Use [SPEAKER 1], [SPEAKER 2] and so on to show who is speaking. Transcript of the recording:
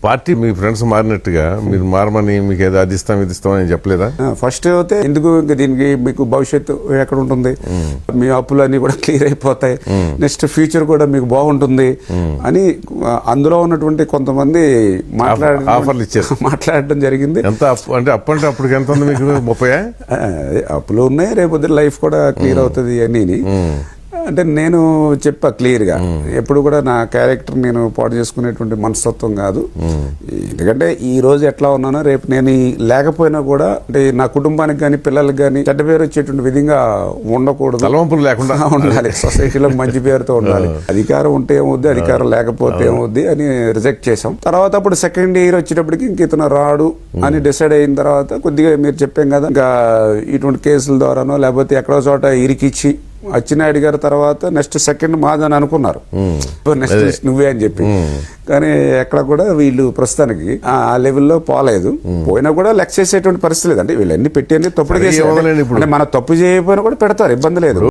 [SPEAKER 1] Party మీ friends మారినట్టుగా మీరు మారమని మీకు ఏదో అది ఇస్తాం ఇది ఇస్తాం అని చెప్పలేదా?
[SPEAKER 2] ఫస్ట్ అయితే ఎందుకు ఇంకా దీనికి మీకు భవిష్యత్తు ఎక్కడ ఉంటుంది, మీ అప్పులన్నీ కూడా క్లియర్ అయిపోతాయి, నెక్స్ట్ ఫ్యూచర్ కూడా మీకు బాగుంటుంది అని అందులో ఉన్నటువంటి కొంతమంది
[SPEAKER 1] ఆఫర్లు ఇచ్చారు,
[SPEAKER 2] మాట్లాడడం జరిగింది.
[SPEAKER 1] ఎంత అప్పు అంటే అప్పు అంటే అప్పటికి ఎంత ఉంది మీకు? 30?
[SPEAKER 2] అప్పులు ఉన్నాయి, రేపు లైఫ్ కూడా క్లియర్ అవుతుంది అని. అంటే నేను చెప్పా క్లియర్గా, ఎప్పుడు కూడా నా క్యారెక్టర్ నేను పాటు చేసుకునేటువంటి మనస్తత్వం కాదు. ఎందుకంటే ఈ రోజు ఎట్లా ఉన్నానో రేపు నేను లేకపోయినా కూడా అంటే నా కుటుంబానికి కానీ పిల్లలకి కానీ చెడ్డ పేరు వచ్చేటువంటి విధంగా ఉండకూడదు,
[SPEAKER 1] తలవంపులు లేకుండా
[SPEAKER 2] ఉండాలి, సొసైటీలో మంచి పేరుతో ఉండాలి. అధికారం ఉంటే ఏమవుద్ది, అధికారం లేకపోతే ఏమవుద్ది అని రిజెక్ట్ చేసాం. తర్వాత అప్పుడు సెకండ్ ఇయర్ వచ్చేటప్పటికి ఇంక ఇతను రాడు అని డిసైడ్ అయిన తర్వాత కొద్దిగా మీరు చెప్పాం కదా, ఇంకా ఇటువంటి కేసుల ద్వారానో లేకపోతే ఎక్కడో చోట ఇరికిచ్చి అచ్చెన్నాయుడు గారి తర్వాత నెక్స్ట్ సెకండ్ మాదని అనుకున్నారు, నెక్స్ట్ నువ్వే అని చెప్పి. కానీ ఎక్కడ కూడా వీళ్ళు ప్రస్తుతానికి ఆ లెవెల్లో పోలేదు. పోయినా కూడా లెక్క చేసేటువంటి పరిస్థితి లేదు. అంటే వీళ్ళన్నీ పెట్టి తప్పుడు కేసు, మన తప్పు చేయకపోయినా కూడా పెడతారు, ఇబ్బంది లేదు.